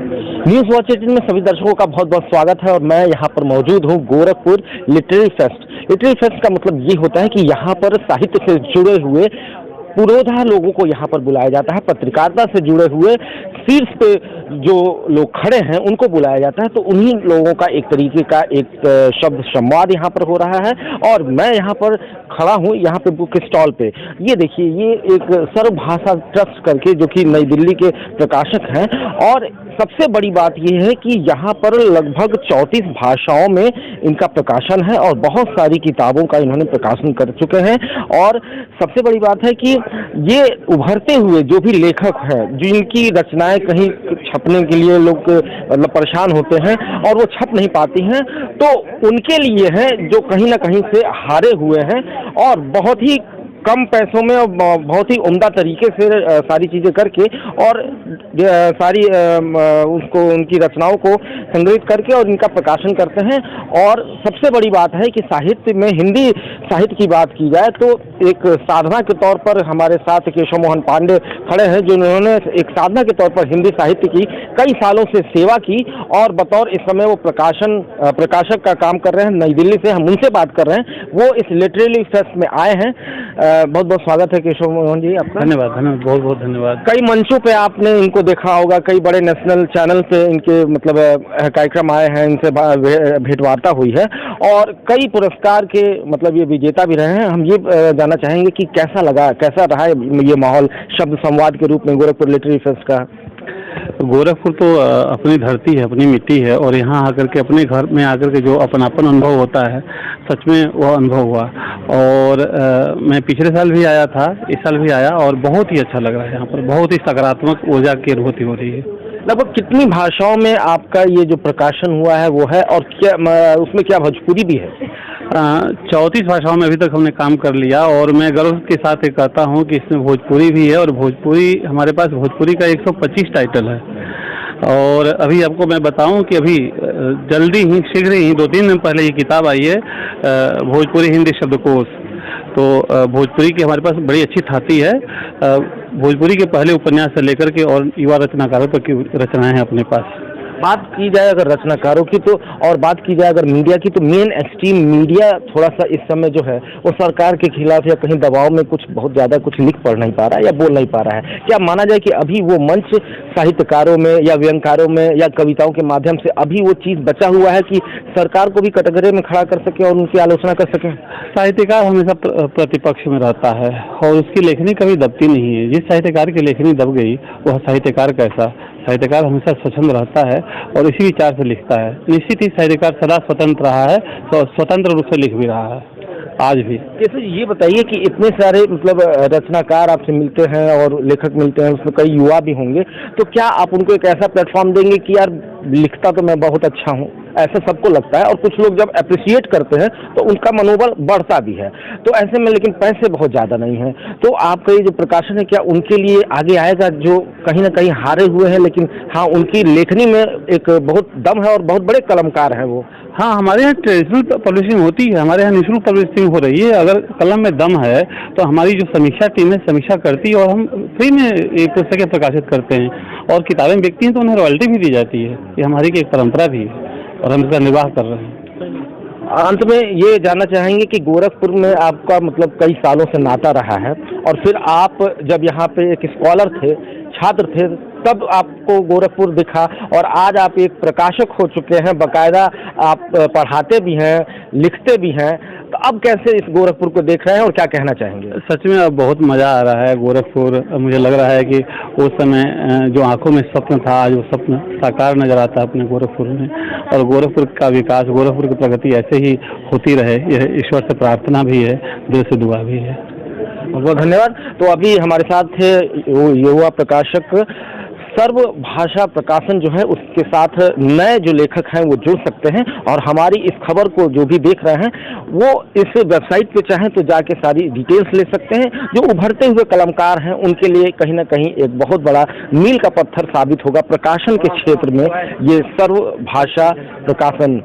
News watch 18 में सभी दर्शकों का बहुत बहुत स्वागत है और मैं यहाँ पर मौजूद हूँ Gorakhpur literary fest. Literary fest का मतलब ये होता है कि यहाँ पर साहित्य से जुड़े हुए पुरोधा लोगों को यहाँ पर बुलाया जाता है, पत्रकारिता से जुड़े हुए शीर्ष पे जो लोग खड़े हैं उनको बुलाया जाता है। तो उन्हीं लोगों का एक तरीके का एक शब्द संवाद यहाँ पर हो रहा है और मैं यहाँ पर खड़ा हूँ यहाँ पे बुक स्टॉल पे। ये देखिए, ये एक सर्व भाषा ट्रस्ट करके जो कि नई दिल्ली के प्रकाशक हैं और सबसे बड़ी बात यह है कि यहाँ पर लगभग 34 भाषाओं में इनका प्रकाशन है और बहुत सारी किताबों का इन्होंने प्रकाशन कर चुके हैं। और सबसे बड़ी बात है कि ये उभरते हुए जो भी लेखक हैं जिनकी रचनाएं कहीं छपने के लिए लोग मतलब परेशान होते हैं और वो छप नहीं पाती हैं, तो उनके लिए है जो कहीं ना कहीं से हारे हुए हैं और बहुत ही कम पैसों में और बहुत ही उम्दा तरीके से सारी चीज़ें करके और सारी उसको उनकी रचनाओं को संग्रहित करके और इनका प्रकाशन करते हैं। और सबसे बड़ी बात है कि साहित्य में हिंदी साहित्य की बात की जाए तो एक साधना के तौर पर हमारे साथ केशव मोहन पांडे खड़े हैं जिन्होंने एक साधना के तौर पर हिंदी साहित्य की कई सालों से सेवा की और बतौर इस समय वो प्रकाशक का काम कर रहे हैं। नई दिल्ली से हम उनसे बात कर रहे हैं, वो इस लिटरेरी फेस्ट में आए हैं। बहुत बहुत स्वागत है केशव मोहन जी आपका। धन्यवाद बहुत बहुत धन्यवाद। कई मंचों पे आपने इनको देखा होगा, कई बड़े नेशनल चैनल पे इनके मतलब कार्यक्रम आए हैं, इनसे भेंटवार्ता हुई है और कई पुरस्कार के मतलब ये विजेता भी रहे हैं। हम ये जानना चाहेंगे कि कैसा लगा, कैसा रहा ये माहौल शब्द संवाद के रूप में गोरखपुर लिटरेरी फेस्ट का। गोरखपुर तो अपनी धरती है, अपनी मिट्टी है और यहाँ आकर के अपने घर में आकर के जो अपनापन अनुभव होता है, सच में वो अनुभव हुआ। और मैं पिछले साल भी आया था, इस साल भी आया और बहुत ही अच्छा लग रहा है। यहाँ पर बहुत ही सकारात्मक ऊर्जा की अनुभूति हो रही है। लगभग कितनी भाषाओं में आपका ये जो प्रकाशन हुआ है वो है और क्या उसमें क्या भोजपुरी भी है? 34 भाषाओं में अभी तक हमने काम कर लिया और मैं गर्व के साथ ये कहता हूँ कि इसमें भोजपुरी भी है और भोजपुरी हमारे पास भोजपुरी का 125 टाइटल है। और अभी आपको मैं बताऊं कि अभी जल्दी ही शीघ्र ही 2-3 दिन पहले ये किताब आई है भोजपुरी हिंदी शब्दकोश। तो भोजपुरी की हमारे पास बड़ी अच्छी थाती है। भोजपुरी के पहले उपन्यास से लेकर के और युवा रचनाकारों तक की रचनाएं हैं अपने पास। बात की जाए अगर रचनाकारों की तो और बात की जाए अगर मीडिया की तो मेन एक्सट्रीम मीडिया थोड़ा सा इस समय जो है वो सरकार के खिलाफ या कहीं दबाव में कुछ बहुत ज़्यादा कुछ लिख पढ़ नहीं पा रहा है या बोल नहीं पा रहा है। क्या माना जाए कि अभी वो मंच साहित्यकारों में या व्यंगकारों में या कविताओं के माध्यम से अभी वो चीज़ बचा हुआ है कि सरकार को भी कटघरे में खड़ा कर सके और उनकी आलोचना कर सके? साहित्यकार हमेशा प्रतिपक्ष में रहता है और उसकी लेखनी कभी दबती नहीं है। जिस साहित्यकार की लेखनी दब गई वह साहित्यकार कैसा? साहित्यकार हमेशा स्वतंत्र रहता है और इसी विचार से लिखता है। निश्चित ही साहित्यकार सदा स्वतंत्र रहा है, तो स्वतंत्र रूप से लिख भी रहा है आज भी। जैसे ये बताइए कि इतने सारे मतलब रचनाकार आपसे मिलते हैं और लेखक मिलते हैं, उसमें कई युवा भी होंगे, तो क्या आप उनको एक ऐसा प्लेटफॉर्म देंगे कि यार लिखता तो मैं बहुत अच्छा हूँ, ऐसा सबको लगता है और कुछ लोग जब अप्रिशिएट करते हैं तो उनका मनोबल बढ़ता भी है, तो ऐसे में लेकिन पैसे बहुत ज़्यादा नहीं हैं, तो आपका ये जो प्रकाशन है क्या उनके लिए आगे आएगा जो कहीं ना कहीं हारे हुए हैं लेकिन हाँ उनकी लेखनी में एक बहुत दम है और बहुत बड़े कलमकार हैं वो? हाँ, हमारे यहाँ ट्रेडिशनल पब्लिशिंग होती है, हमारे यहाँ नेशनल पब्लिशिंग हो रही है। अगर कलम में दम है तो हमारी जो समीक्षा टीम है समीक्षा करती है और हम फ्री में एक पुस्तकें प्रकाशित करते हैं और किताबें बिकती हैं तो उन्हें रॉयल्टी भी दी जाती है। ये हमारी की एक परंपरा भी है और हम इसका निर्वाह कर रहे हैं। अंत में ये जानना चाहेंगे कि गोरखपुर में आपका मतलब कई सालों से नाता रहा है और फिर आप जब यहाँ पे एक स्कॉलर थे, छात्र थे, तब आपको गोरखपुर दिखा और आज आप एक प्रकाशक हो चुके हैं, बाकायदा आप पढ़ाते भी हैं, लिखते भी हैं, तो अब कैसे इस गोरखपुर को देख रहे हैं और क्या कहना चाहेंगे? सच में अब बहुत मज़ा आ रहा है गोरखपुर। मुझे लग रहा है कि उस समय जो आंखों में स्वप्न था आज वो स्वप्न साकार नजर आता है अपने गोरखपुर में। और गोरखपुर का विकास, गोरखपुर की प्रगति ऐसे ही होती रहे, यह ईश्वर से प्रार्थना भी है, दिल से दुआ भी है। बहुत बहुत धन्यवाद। तो अभी हमारे साथ थे युवा प्रकाशक। सर्व भाषा प्रकाशन जो है उसके साथ नए जो लेखक हैं वो जुड़ सकते हैं और हमारी इस खबर को जो भी देख रहे हैं वो इस वेबसाइट पे चाहें तो जाके सारी डिटेल्स ले सकते हैं। जो उभरते हुए कलमकार हैं उनके लिए कहीं ना कहीं एक बहुत बड़ा मील का पत्थर साबित होगा प्रकाशन के क्षेत्र में ये सर्व भाषा प्रकाशन।